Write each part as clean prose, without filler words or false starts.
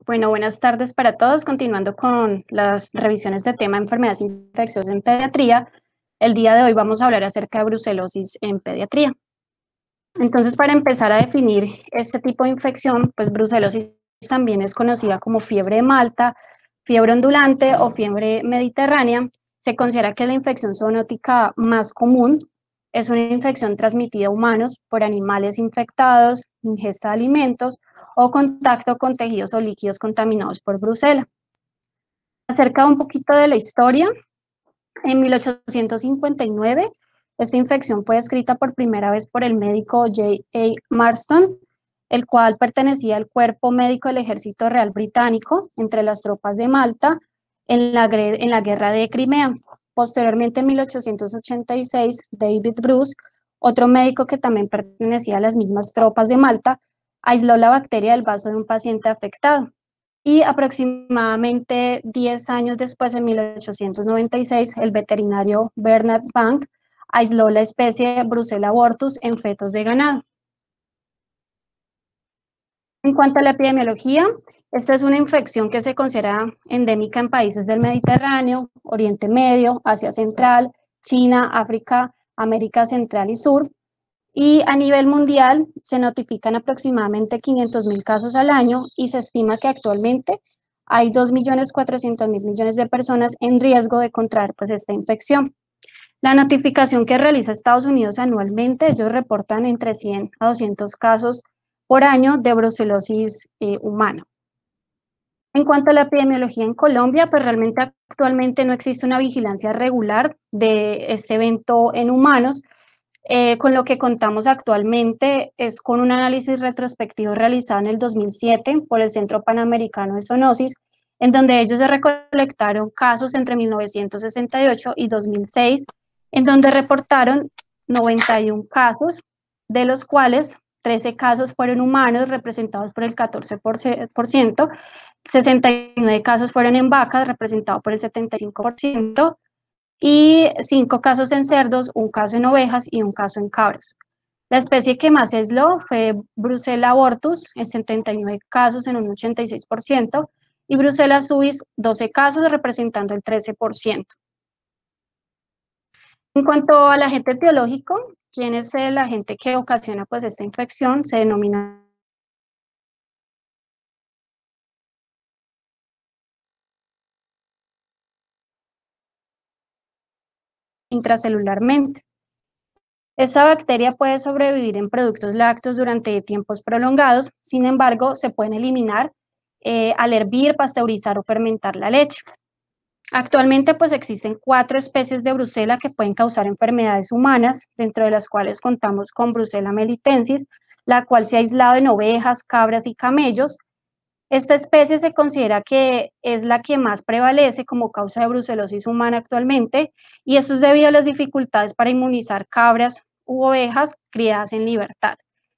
Bueno, buenas tardes para todos. Continuando con las revisiones de tema enfermedades infecciosas en pediatría, el día de hoy vamos a hablar acerca de brucelosis en pediatría. Entonces, para empezar a definir este tipo de infección, pues brucelosis también es conocida como fiebre de Malta, fiebre ondulante o fiebre mediterránea. Se considera que es la infección zoonótica más común. Es una infección transmitida a humanos por animales infectados, ingesta de alimentos o contacto con tejidos o líquidos contaminados por brucela. Acerca un poquito de la historia, en 1859, esta infección fue descrita por primera vez por el médico J.A. Marston, el cual pertenecía al cuerpo médico del Ejército Real Británico entre las tropas de Malta en la guerra de Crimea. Posteriormente, en 1886, David Bruce, otro médico que también pertenecía a las mismas tropas de Malta, aisló la bacteria del vaso de un paciente afectado. Y aproximadamente 10 años después, en 1896, el veterinario Bernard Bank aisló la especie Brucella abortus en fetos de ganado. En cuanto a la epidemiología, esta es una infección que se considera endémica en países del Mediterráneo, Oriente Medio, Asia Central, China, África, América Central y Sur. Y a nivel mundial se notifican aproximadamente 500.000 casos al año y se estima que actualmente hay 2.400.000 millones de personas en riesgo de contraer pues, esta infección. La notificación que realiza Estados Unidos anualmente, ellos reportan entre 100 a 200 casos por año de brucelosis humana. En cuanto a la epidemiología en Colombia, pues realmente actualmente no existe una vigilancia regular de este evento en humanos. Con lo que contamos actualmente es con un análisis retrospectivo realizado en el 2007 por el Centro Panamericano de Zoonosis, en donde ellos se recolectaron casos entre 1968 y 2006, en donde reportaron 91 casos, de los cuales 13 casos fueron humanos, representados por el 14%, 69 casos fueron en vacas, representado por el 75%, y 5 casos en cerdos, un caso en ovejas y un caso en cabras. La especie que más se aisló fue Brucella abortus, en 79 casos en un 86%, y Brucella suis, 12 casos, representando el 13%. En cuanto al agente etiológico, ¿quién es el agente que ocasiona pues, esta infección? Se denomina intracelularmente. Esta bacteria puede sobrevivir en productos lácteos durante tiempos prolongados, sin embargo, se pueden eliminar al hervir, pasteurizar o fermentar la leche. Actualmente, pues existen 4 especies de Brucella que pueden causar enfermedades humanas, dentro de las cuales contamos con Brucella melitensis, la cual se ha aislado en ovejas, cabras y camellos. Esta especie se considera que es la que más prevalece como causa de brucelosis humana actualmente, y eso es debido a las dificultades para inmunizar cabras u ovejas criadas en libertad.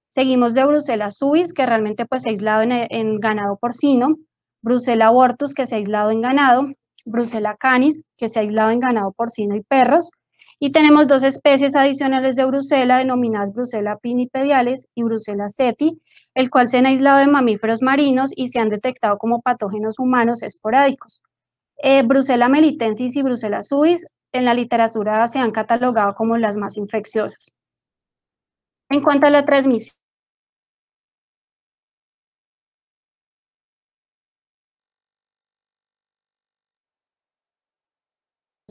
Seguimos de Brucella suis, que realmente pues, se ha aislado en ganado porcino, Brucella abortus, que se ha aislado en ganado, Brucella canis, que se ha aislado en ganado porcino y perros, y tenemos 2 especies adicionales de Brucella, denominadas Brucella pinipediales y Brucella seti, el cual se han aislado de mamíferos marinos y se han detectado como patógenos humanos esporádicos. Brucella melitensis y Brucella suis en la literatura se han catalogado como las más infecciosas. En cuanto a la transmisión,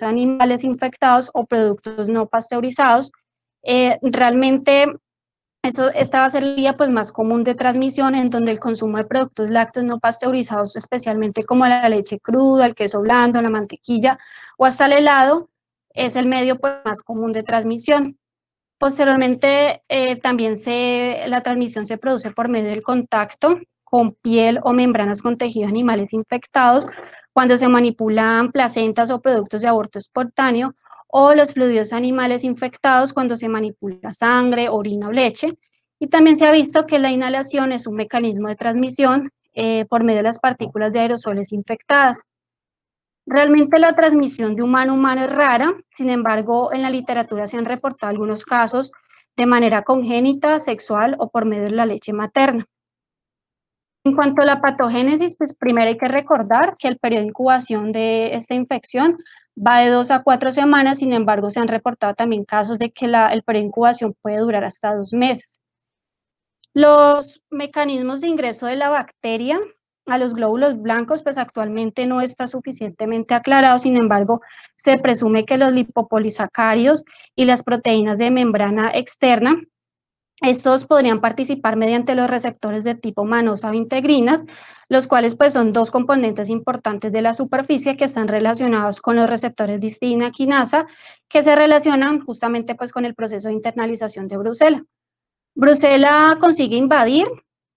animales infectados o productos no pasteurizados, realmente esta va a ser la vía pues, más común de transmisión, en donde el consumo de productos lácteos no pasteurizados, especialmente como la leche cruda, el queso blando, la mantequilla o hasta el helado, es el medio pues, más común de transmisión. Posteriormente, también la transmisión se produce por medio del contacto con piel o membranas con tejidos animales infectados, cuando se manipulan placentas o productos de aborto espontáneo, o los fluidos animales infectados cuando se manipula sangre, orina o leche. Y también se ha visto que la inhalación es un mecanismo de transmisión por medio de las partículas de aerosoles infectadas. Realmente la transmisión de humano a humano es rara, sin embargo, en la literatura se han reportado algunos casos de manera congénita, sexual o por medio de la leche materna. En cuanto a la patogénesis, pues primero hay que recordar que el periodo de incubación de esta infección va de 2 a 4 semanas. Sin embargo, se han reportado también casos de que el periodo de incubación puede durar hasta 2 meses. Los mecanismos de ingreso de la bacteria a los glóbulos blancos, pues actualmente no está suficientemente aclarado. Sin embargo, se presume que los lipopolisacáridos y las proteínas de membrana externa, estos podrían participar mediante los receptores de tipo manosa o integrinas, los cuales pues son dos componentes importantes de la superficie que están relacionados con los receptores de histidina quinasa, que se relacionan justamente pues con el proceso de internalización de Brucela. Brucela consigue invadir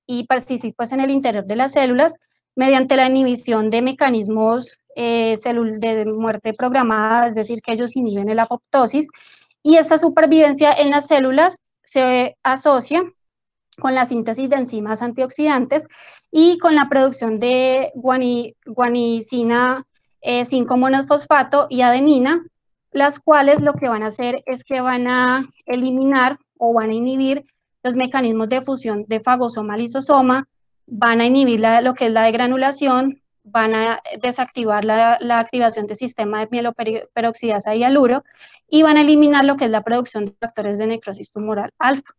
y persistir pues, en el interior de las células mediante la inhibición de mecanismos de muerte programada, es decir, que ellos inhiben la apoptosis, y esta supervivencia en las células se asocia con la síntesis de enzimas antioxidantes y con la producción de guanicina 5-monofosfato y adenina, las cuales lo que van a hacer es que van a eliminar o van a inhibir los mecanismos de fusión de fagosoma lisosoma, van a inhibir lo que es la degranulación, van a desactivar la activación del sistema de mieloperoxidasa y hialuro y van a eliminar lo que es la producción de factores de necrosis tumoral alfa.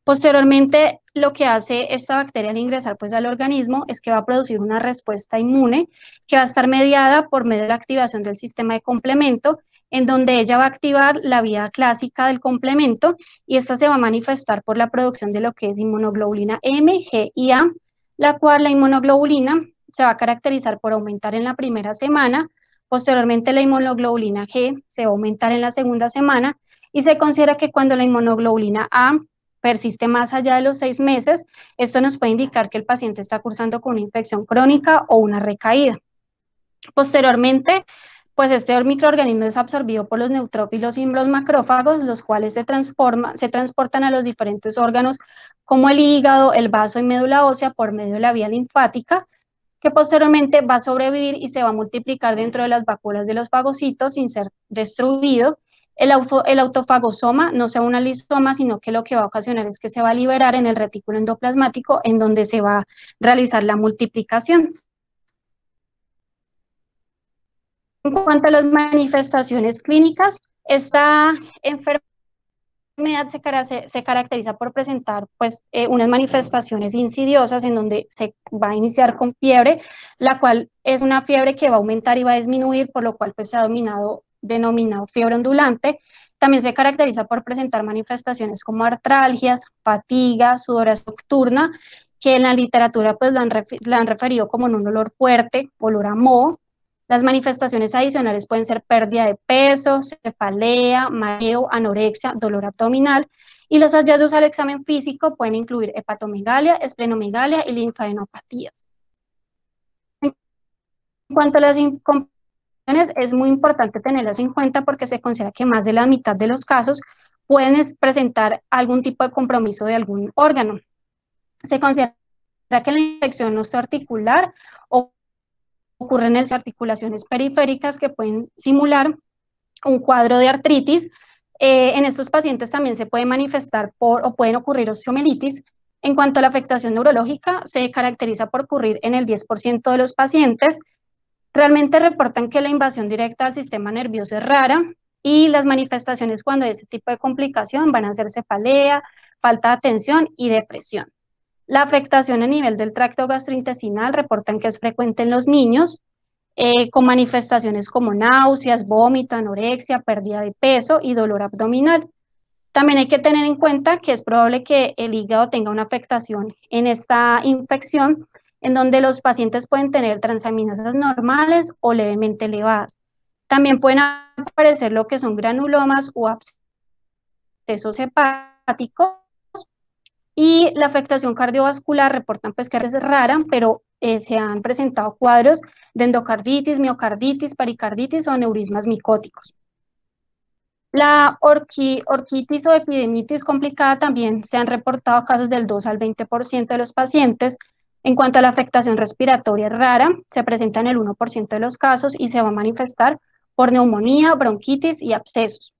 Posteriormente, lo que hace esta bacteria al ingresar pues, al organismo es que va a producir una respuesta inmune que va a estar mediada por medio de la activación del sistema de complemento, en donde ella va a activar la vía clásica del complemento y esta se va a manifestar por la producción de lo que es inmunoglobulina M, G y A, la cual la inmunoglobulina se va a caracterizar por aumentar en la primera semana, posteriormente la inmunoglobulina G se va a aumentar en la segunda semana y se considera que cuando la inmunoglobulina A persiste más allá de los 6 meses, esto nos puede indicar que el paciente está cursando con una infección crónica o una recaída. Posteriormente, pues este microorganismo es absorbido por los neutrófilos y los macrófagos, los cuales se transportan a los diferentes órganos como el hígado, el vaso y médula ósea por medio de la vía linfática, que posteriormente va a sobrevivir y se va a multiplicar dentro de las vacuolas de los fagocitos sin ser destruido. El autofagosoma no sea una lisoma, sino que lo que va a ocasionar es que se va a liberar en el retículo endoplasmático, en donde se va a realizar la multiplicación. En cuanto a las manifestaciones clínicas, esta enfermedad se caracteriza por presentar pues, unas manifestaciones insidiosas en donde se va a iniciar con fiebre, la cual es una fiebre que va a aumentar y va a disminuir, por lo cual pues, se ha denominado fiebre ondulante. También se caracteriza por presentar manifestaciones como artralgias, fatiga, sudoración nocturna, que en la literatura pues, la han referido como en un olor fuerte, olor a moho. Las manifestaciones adicionales pueden ser pérdida de peso, cefalea, mareo, anorexia, dolor abdominal, y los hallazgos al examen físico pueden incluir hepatomegalia, esplenomegalia y linfadenopatías. En cuanto a las complicaciones, es muy importante tenerlas en cuenta porque se considera que más de la mitad de los casos pueden presentar algún tipo de compromiso de algún órgano. Se considera que la infección osteoarticular ocurre en las articulaciones periféricas que pueden simular un cuadro de artritis. En estos pacientes también se puede manifestar o pueden ocurrir osteomielitis. En cuanto a la afectación neurológica, se caracteriza por ocurrir en el 10% de los pacientes. Realmente reportan que la invasión directa al sistema nervioso es rara y las manifestaciones cuando hay ese tipo de complicación van a ser cefalea, falta de atención y depresión. La afectación a nivel del tracto gastrointestinal reportan que es frecuente en los niños, con manifestaciones como náuseas, vómito, anorexia, pérdida de peso y dolor abdominal. También hay que tener en cuenta que es probable que el hígado tenga una afectación en esta infección, en donde los pacientes pueden tener transaminasas normales o levemente elevadas. También pueden aparecer lo que son granulomas o abscesos hepáticos. Y la afectación cardiovascular reportan pues que es rara, pero se han presentado cuadros de endocarditis, miocarditis, pericarditis o aneurismas micóticos. La orquitis o epidemitis complicada también se han reportado casos del 2 al 20% de los pacientes. En cuanto a la afectación respiratoria rara, se presenta en el 1% de los casos y se va a manifestar por neumonía, bronquitis y abscesos.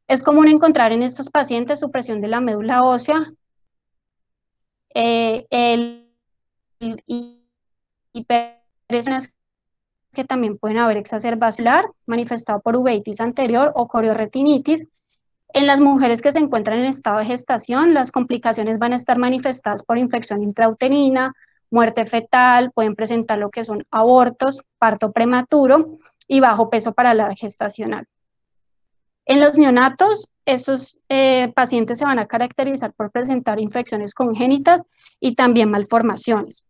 Es común encontrar en estos pacientes supresión de la médula ósea, el y personas que también pueden haber exacerbación manifestado por uveitis anterior o corioretinitis. En las mujeres que se encuentran en estado de gestación, las complicaciones van a estar manifestadas por infección intrauterina, muerte fetal, pueden presentar lo que son abortos, parto prematuro y bajo peso para la gestacional. En los neonatos, esos pacientes se van a caracterizar por presentar infecciones congénitas y también malformaciones.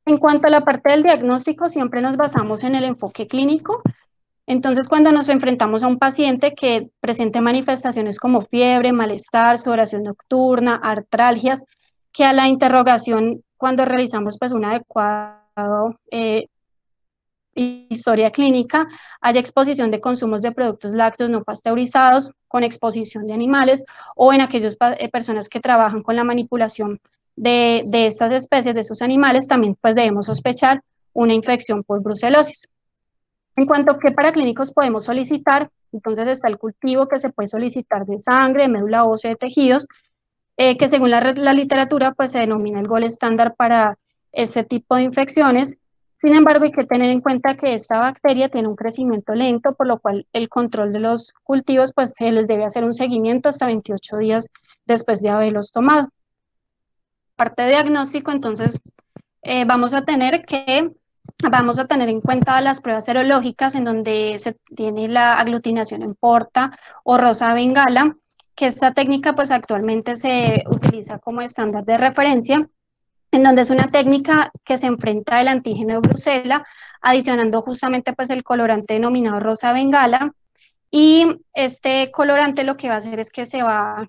En cuanto a la parte del diagnóstico, siempre nos basamos en el enfoque clínico. Entonces, cuando nos enfrentamos a un paciente que presente manifestaciones como fiebre, malestar, sudoración nocturna, artralgias, que a la interrogación, cuando realizamos pues un adecuado historia clínica, haya exposición de consumos de productos lácteos no pasteurizados con exposición de animales o en aquellas personas que trabajan con la manipulación de estas especies, de esos animales, también pues debemos sospechar una infección por brucelosis. En cuanto a qué paraclínicos podemos solicitar, entonces está el cultivo que se puede solicitar de sangre, de médula ósea, de tejidos, que según la literatura pues se denomina el gol estándar para este tipo de infecciones. Sin embargo, hay que tener en cuenta que esta bacteria tiene un crecimiento lento, por lo cual el control de los cultivos pues se les debe hacer un seguimiento hasta 28 días después de haberlos tomado. Parte de diagnóstico, entonces vamos a tener en cuenta las pruebas serológicas en donde se tiene la aglutinación en porta o rosa bengala, que esta técnica pues actualmente se utiliza como estándar de referencia, en donde es una técnica que se enfrenta el antígeno de Brucela, adicionando justamente pues el colorante denominado rosa bengala, y este colorante lo que va a hacer es que se va a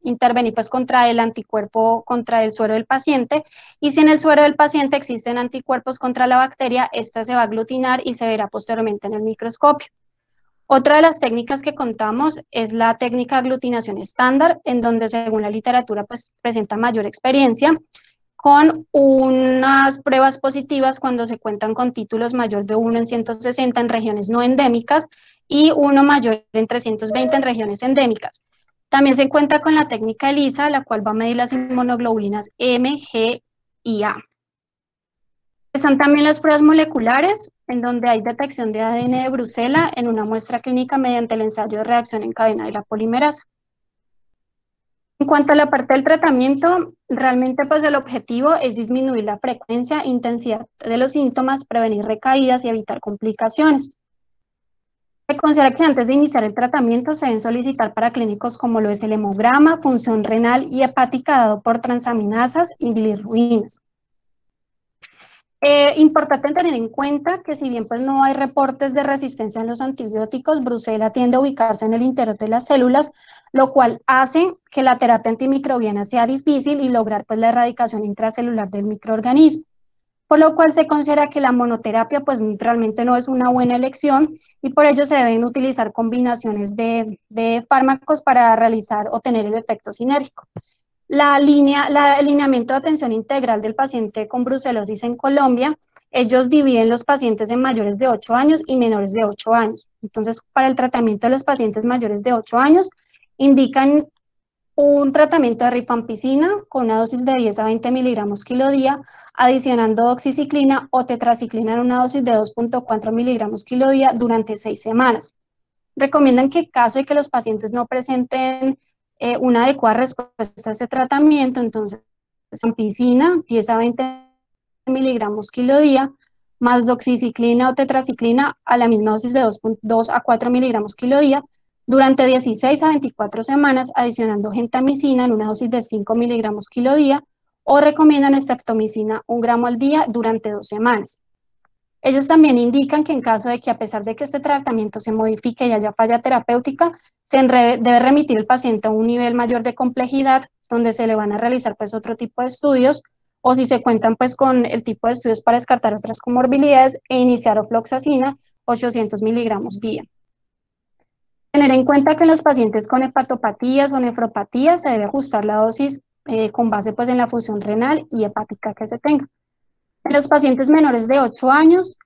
intervenir pues contra el anticuerpo, contra el suero del paciente, y si en el suero del paciente existen anticuerpos contra la bacteria, esta se va a aglutinar y se verá posteriormente en el microscopio. Otra de las técnicas que contamos es la técnica de aglutinación estándar, en donde según la literatura pues presenta mayor experiencia, con unas pruebas positivas cuando se cuentan con títulos mayor de 1 en 160 en regiones no endémicas y 1 mayor en 320 en regiones endémicas. También se cuenta con la técnica ELISA, la cual va a medir las inmunoglobulinas M, G y A. Están también las pruebas moleculares, en donde hay detección de ADN de Brucela en una muestra clínica mediante el ensayo de reacción en cadena de la polimerasa. En cuanto a la parte del tratamiento, realmente pues el objetivo es disminuir la frecuencia e intensidad de los síntomas, prevenir recaídas y evitar complicaciones. Se considera que antes de iniciar el tratamiento se deben solicitar para clínicos como lo es el hemograma, función renal y hepática dado por transaminasas y bilirrubinas. Importante tener en cuenta que si bien pues no hay reportes de resistencia en los antibióticos, Brucela tiende a ubicarse en el interior de las células, lo cual hace que la terapia antimicrobiana sea difícil y lograr pues la erradicación intracelular del microorganismo, por lo cual se considera que la monoterapia pues realmente no es una buena elección y por ello se deben utilizar combinaciones de fármacos para realizar o tener el efecto sinérgico. El alineamiento de atención integral del paciente con brucelosis en Colombia, ellos dividen los pacientes en mayores de 8 años y menores de 8 años. Entonces, para el tratamiento de los pacientes mayores de 8 años, indican un tratamiento de rifampicina con una dosis de 10 a 20 miligramos kilo día, adicionando doxiciclina o tetraciclina en una dosis de 2.4 miligramos kilo día durante 6 semanas. Recomiendan que en caso de que los pacientes no presenten una adecuada respuesta a ese tratamiento, entonces rifampicina 10 a 20 miligramos kilo día, más doxiciclina o tetraciclina a la misma dosis de 2 a 4 miligramos kilo día, durante 16 a 24 semanas, adicionando gentamicina en una dosis de 5 miligramos kilo día, o recomiendan streptomicina 1 gramo al día durante 2 semanas. Ellos también indican que en caso de que a pesar de que este tratamiento se modifique y haya falla terapéutica, debe remitir el paciente a un nivel mayor de complejidad, donde se le van a realizar pues otro tipo de estudios, o si se cuentan pues con el tipo de estudios para descartar otras comorbilidades e iniciar ofloxacina 800 miligramos día. Tener en cuenta que en los pacientes con hepatopatías o nefropatías se debe ajustar la dosis con base pues en la función renal y hepática que se tenga. En los pacientes menores de 8 años,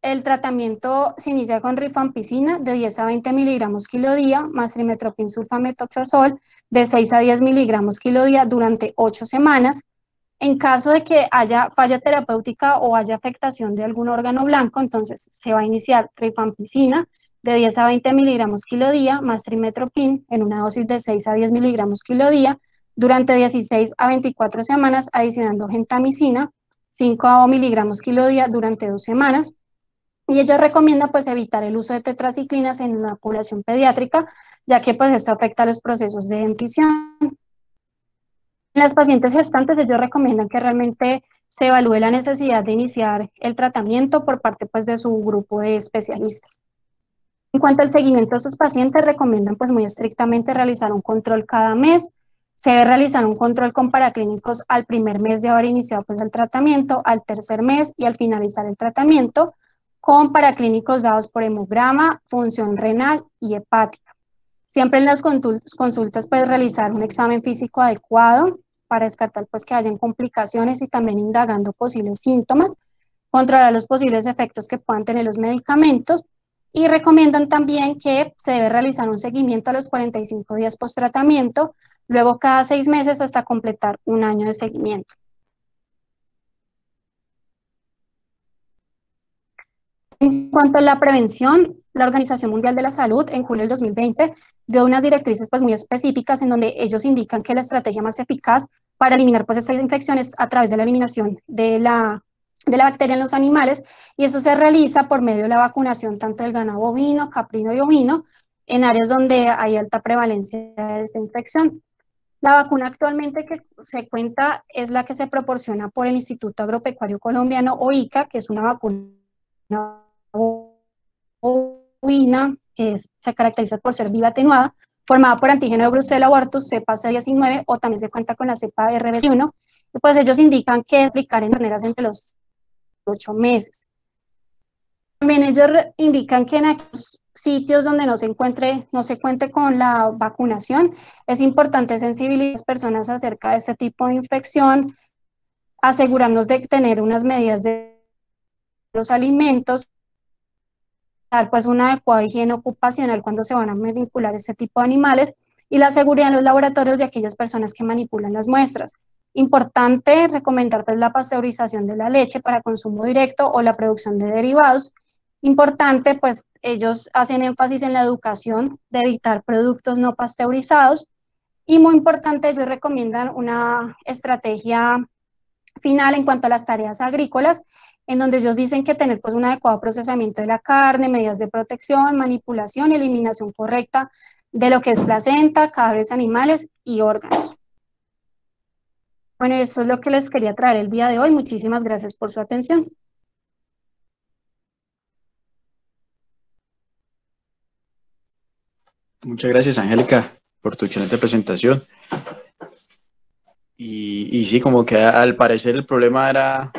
el tratamiento se inicia con rifampicina de 10 a 20 miligramos kilo día, más trimmetoprim sulfametoxazol de 6 a 10 miligramos kilo día durante 8 semanas. En caso de que haya falla terapéutica o haya afectación de algún órgano blanco, entonces se va a iniciar rifampicina de 10 a 20 miligramos kilo día más trimestoprim en una dosis de 6 a 10 miligramos kilo día durante 16 a 24 semanas, adicionando gentamicina 5 miligramos kilo día durante 2 semanas. Y ellos recomiendan pues evitar el uso de tetraciclinas en la población pediátrica, ya que pues esto afecta a los procesos de dentición. En las pacientes gestantes ellos recomiendan que realmente se evalúe la necesidad de iniciar el tratamiento por parte pues de su grupo de especialistas. En cuanto al seguimiento de sus pacientes, recomiendan pues muy estrictamente realizar un control cada mes. Se debe realizar un control con paraclínicos al primer mes de haber iniciado pues el tratamiento, al tercer mes y al finalizar el tratamiento, con paraclínicos dados por hemograma, función renal y hepática. Siempre en las consultas puedes realizar un examen físico adecuado para descartar pues que hayan complicaciones y también indagando posibles síntomas, controlar los posibles efectos que puedan tener los medicamentos y recomiendan también que se debe realizar un seguimiento a los 45 días post tratamiento, luego cada 6 meses hasta completar un año de seguimiento. En cuanto a la prevención, la Organización Mundial de la Salud en julio del 2020 dio unas directrices pues muy específicas en donde ellos indican que la estrategia más eficaz para eliminar pues estas infecciones a través de la eliminación de la bacteria en los animales, y eso se realiza por medio de la vacunación tanto del ganado bovino, caprino y ovino en áreas donde hay alta prevalencia de esta infección. La vacuna actualmente que se cuenta es la que se proporciona por el Instituto Agropecuario Colombiano o ICA, que es una vacuna bovina, se caracteriza por ser viva atenuada, formada por antígeno de Brucella abortus, cepa C19, o también se cuenta con la cepa RB1, y pues ellos indican que aplicar en maneras entre los 8 meses. También ellos indican que en aquellos sitios donde no se cuente con la vacunación, es importante sensibilizar a las personas acerca de este tipo de infección, asegurarnos de tener unas medidas de los alimentos, dar pues una adecuada higiene ocupacional cuando se van a manipular este tipo de animales, y la seguridad en los laboratorios de aquellas personas que manipulan las muestras. Importante recomendar pues la pasteurización de la leche para consumo directo o la producción de derivados. Importante, pues ellos hacen énfasis en la educación de evitar productos no pasteurizados, y muy importante, ellos recomiendan una estrategia final en cuanto a las tareas agrícolas, en donde ellos dicen que tener pues un adecuado procesamiento de la carne, medidas de protección, manipulación y eliminación correcta de lo que es placenta, cadáveres animales y órganos. Bueno, eso es lo que les quería traer el día de hoy. Muchísimas gracias por su atención. Muchas gracias, Angélica, por tu excelente presentación. Y sí, como que al parecer el problema era